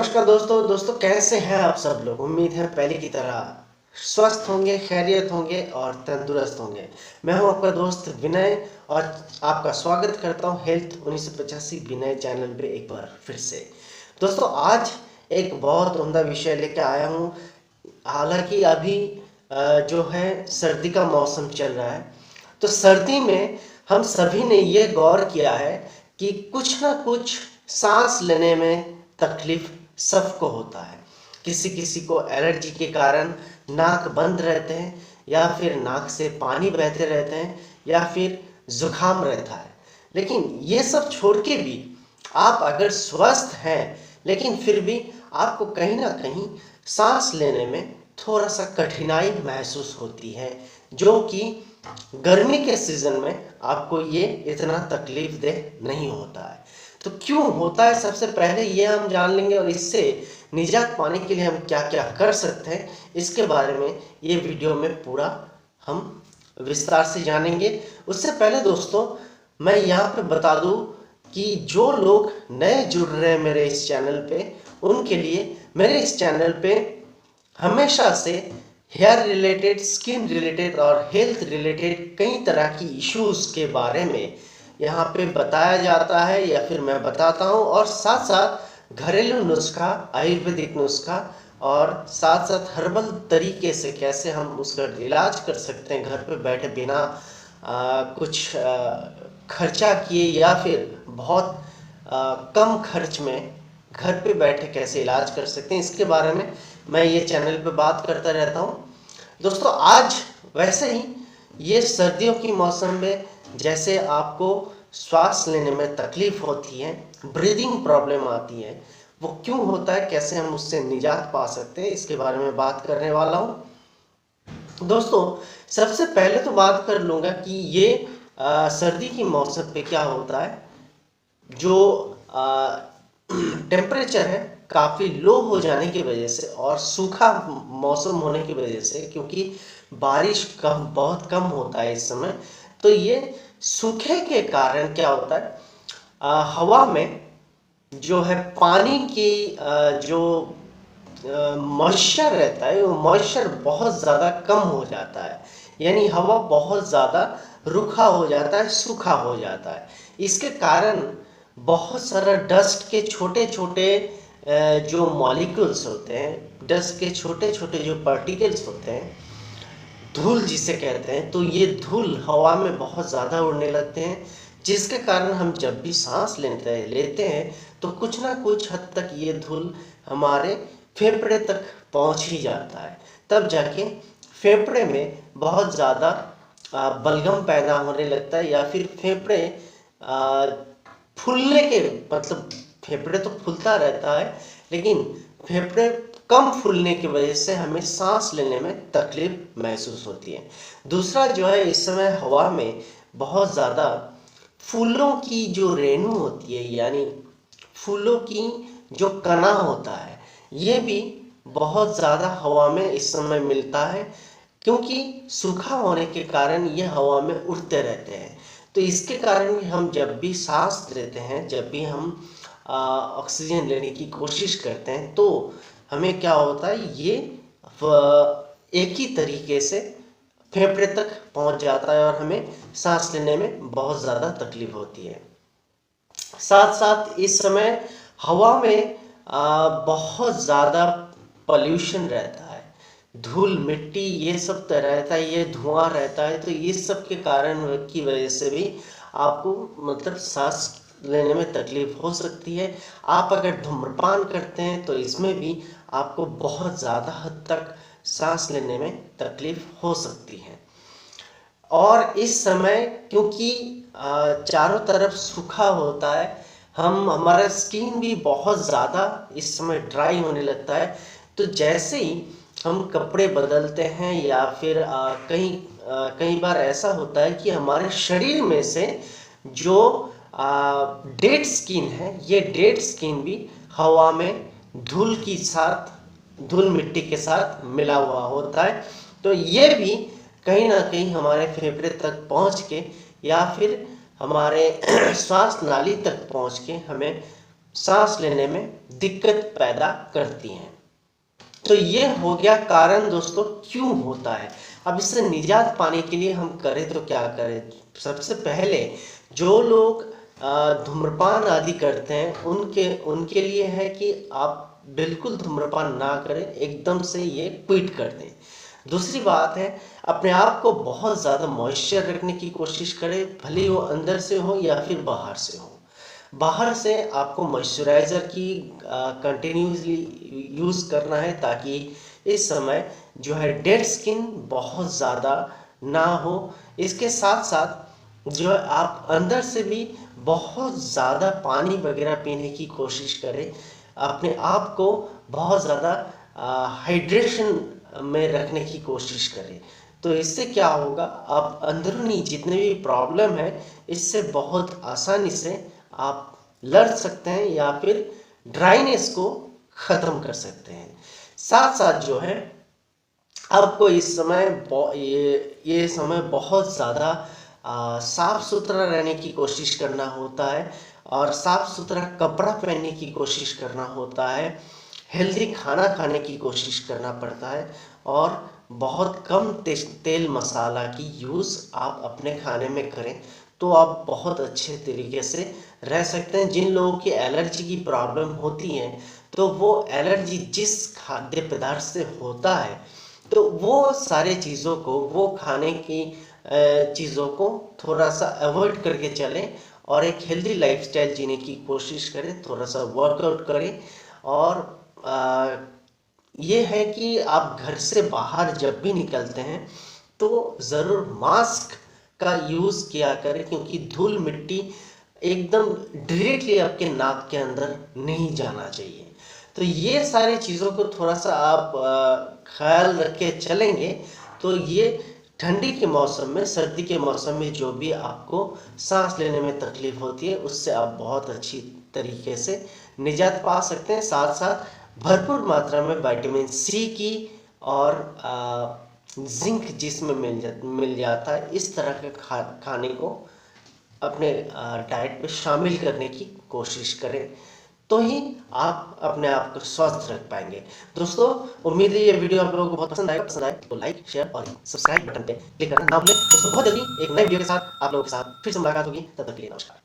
नमस्कार दोस्तों कैसे हैं आप सब लोग। उम्मीद है पहले की तरह स्वस्थ होंगे, खैरियत होंगे और तंदुरुस्त होंगे। मैं हूं आपका दोस्त विनय और आपका स्वागत करता हूं हेल्थ 1985 विनय चैनल पे एक बार फिर से। दोस्तों आज एक बहुत उम्दा विषय लेकर आया हूं। हालांकि अभी जो है सर्दी का मौसम चल रहा है, तो सर्दी में हम सभी ने ये गौर किया है कि कुछ ना कुछ सांस लेने में तकलीफ सबको होता है। किसी किसी को एलर्जी के कारण नाक बंद रहते हैं, या फिर नाक से पानी बहते रहते हैं, या फिर जुकाम रहता है। लेकिन ये सब छोड़ के भी आप अगर स्वस्थ हैं, लेकिन फिर भी आपको कहीं ना कहीं सांस लेने में थोड़ा सा कठिनाई महसूस होती है, जो कि गर्मी के सीजन में आपको ये इतना तकलीफ देह नहीं होता है। तो क्यों होता है, सबसे पहले ये हम जान लेंगे और इससे निजात पाने के लिए हम क्या क्या कर सकते हैं, इसके बारे में ये वीडियो में पूरा हम विस्तार से जानेंगे। उससे पहले दोस्तों मैं यहाँ पे बता दूँ कि जो लोग नए जुड़ रहे हैं मेरे इस चैनल पे, उनके लिए मेरे इस चैनल पे हमेशा से हेयर रिलेटेड, स्किन रिलेटेड और हेल्थ रिलेटेड कई तरह की इश्यूज के बारे में यहाँ पे बताया जाता है, या फिर मैं बताता हूँ। और साथ साथ घरेलू नुस्खा, आयुर्वेदिक नुस्खा और साथ साथ हर्बल तरीके से कैसे हम उसका इलाज कर सकते हैं घर पे बैठे, बिना कुछ खर्चा किए, या फिर बहुत कम खर्च में घर पे बैठे कैसे इलाज कर सकते हैं, इसके बारे में मैं ये चैनल पे बात करता रहता हूँ। दोस्तों आज वैसे ही ये सर्दियों की मौसम में जैसे आपको श्वास लेने में तकलीफ होती है, ब्रीदिंग प्रॉब्लम आती है, वो क्यों होता है, कैसे हम उससे निजात पा सकते हैं, इसके बारे में बात करने वाला हूँ। दोस्तों सबसे पहले तो बात कर लूँगा कि ये सर्दी की मौसम पे क्या होता है। जो टेम्परेचर है काफ़ी लो हो जाने की वजह से और सूखा मौसम होने की वजह से, क्योंकि बारिश बहुत कम होता है इस समय, तो ये सूखे के कारण क्या होता है, हवा में जो है पानी की जो मॉइस्चर रहता है, वो मॉइस्चर बहुत ज़्यादा कम हो जाता है, यानी हवा बहुत ज़्यादा रूखा हो जाता है, सूखा हो जाता है। इसके कारण बहुत सारा डस्ट के छोटे छोटे जो मॉलिक्यूल्स होते हैं, डस्ट के छोटे छोटे जो पार्टिकल्स होते हैं, धूल जिसे कहते हैं, तो ये धूल हवा में बहुत ज़्यादा उड़ने लगते हैं, जिसके कारण हम जब भी सांस लेते हैं तो कुछ ना कुछ हद तक ये धूल हमारे फेफड़े तक पहुंच ही जाता है। तब जाके फेफड़े में बहुत ज़्यादा बलगम पैदा होने लगता है, या फिर फेफड़े फूलने के, मतलब फेफड़े तो फूलता रहता है, लेकिन फेफड़े कम फूलने की वजह से हमें सांस लेने में तकलीफ महसूस होती है। दूसरा जो है, इस समय हवा में बहुत ज़्यादा फूलों की जो रेणु होती है, यानी फूलों की जो कणा होता है, ये भी बहुत ज़्यादा हवा में इस समय मिलता है, क्योंकि सूखा होने के कारण ये हवा में उड़ते रहते हैं। तो इसके कारण हम जब भी सांस लेते हैं, जब भी हम ऑक्सीजन लेने की कोशिश करते हैं, तो हमें क्या होता है, ये एक ही तरीके से फेफड़े तक पहुंच जाता है और हमें सांस लेने में बहुत ज़्यादा तकलीफ होती है। साथ साथ इस समय हवा में बहुत ज़्यादा पॉल्यूशन रहता है, धूल मिट्टी ये सब तो रहता है, ये धुआं रहता है, तो ये सब के कारण की वजह से भी आपको मतलब सांस लेने में तकलीफ हो सकती है। आप अगर धूम्रपान करते हैं तो इसमें भी आपको बहुत ज़्यादा हद तक सांस लेने में तकलीफ हो सकती है। और इस समय क्योंकि चारों तरफ सूखा होता है, हमारा स्किन भी बहुत ज़्यादा इस समय ड्राई होने लगता है। तो जैसे ही हम कपड़े बदलते हैं, या फिर कई बार ऐसा होता है कि हमारे शरीर में से जो डेड स्किन है, ये डेड स्किन भी हवा में धूल मिट्टी के साथ मिला हुआ होता है। तो ये भी कहीं ना कहीं हमारे फेफड़े तक पहुंच के, या फिर हमारे श्वास नाली तक पहुंच के हमें सांस लेने में दिक्कत पैदा करती हैं। तो ये हो गया कारण दोस्तों क्यों होता है। अब इससे निजात पाने के लिए हम करें तो क्या करें। सबसे पहले जो लोग धूम्रपान आदि करते हैं उनके लिए है कि आप बिल्कुल धूम्रपान ना करें, एकदम से ये क्विट कर दें। दूसरी बात है, अपने आप को बहुत ज़्यादा मॉइस्चर रखने की कोशिश करें, भले वो अंदर से हो या फिर बाहर से हो। बाहर से आपको मॉइस्चराइज़र की कंटिन्यूसली यूज़ करना है, ताकि इस समय जो है डेड स्किन बहुत ज़्यादा ना हो। इसके साथ साथ जो है आप अंदर से भी बहुत ज़्यादा पानी वगैरह पीने की कोशिश करें, अपने आप को बहुत ज़्यादा हाइड्रेशन में रखने की कोशिश करें। तो इससे क्या होगा, आप अंदरूनी जितने भी प्रॉब्लम है इससे बहुत आसानी से आप लड़ सकते हैं या फिर ड्राइनेस को ख़त्म कर सकते हैं। साथ साथ जो है आपको इस समय ये समय बहुत ज़्यादा साफ सुथरा रहने की कोशिश करना होता है और साफ सुथरा कपड़ा पहनने की कोशिश करना होता है, हेल्दी खाना खाने की कोशिश करना पड़ता है और बहुत कम तेल मसाला की यूज़ आप अपने खाने में करें तो आप बहुत अच्छे तरीके से रह सकते हैं। जिन लोगों की एलर्जी की प्रॉब्लम होती है तो वो एलर्जी जिस खाद्य पदार्थ से होता है तो वो सारे चीज़ों को, वो खाने की चीज़ों को थोड़ा सा अवॉइड करके चलें और एक हेल्दी लाइफस्टाइल जीने की कोशिश करें, थोड़ा सा वर्कआउट करें। और ये है कि आप घर से बाहर जब भी निकलते हैं तो ज़रूर मास्क का यूज़ किया करें, क्योंकि धूल मिट्टी एकदम डायरेक्टली आपके नाक के अंदर नहीं जाना चाहिए। तो ये सारी चीज़ों को थोड़ा सा आप ख्याल रख के चलेंगे तो ये ठंडी के मौसम में, सर्दी के मौसम में जो भी आपको सांस लेने में तकलीफ होती है उससे आप बहुत अच्छी तरीके से निजात पा सकते हैं। साथ साथ भरपूर मात्रा में विटामिन सी की और जिंक जिसमें मिल जाता है, इस तरह के खाने को अपने डाइट में शामिल करने की कोशिश करें, तो ही आप अपने आप को स्वस्थ रख पाएंगे। दोस्तों उम्मीद है ये वीडियो आप लोगों को बहुत पसंद आए तो लाइक, शेयर और सब्सक्राइब बटन पे क्लिक करना ना भूलें। दोस्तों बहुत जल्दी एक नए वीडियो के साथ आप लोगों के साथ फिर से मुलाकात होगी, तब तक के लिए नमस्कार।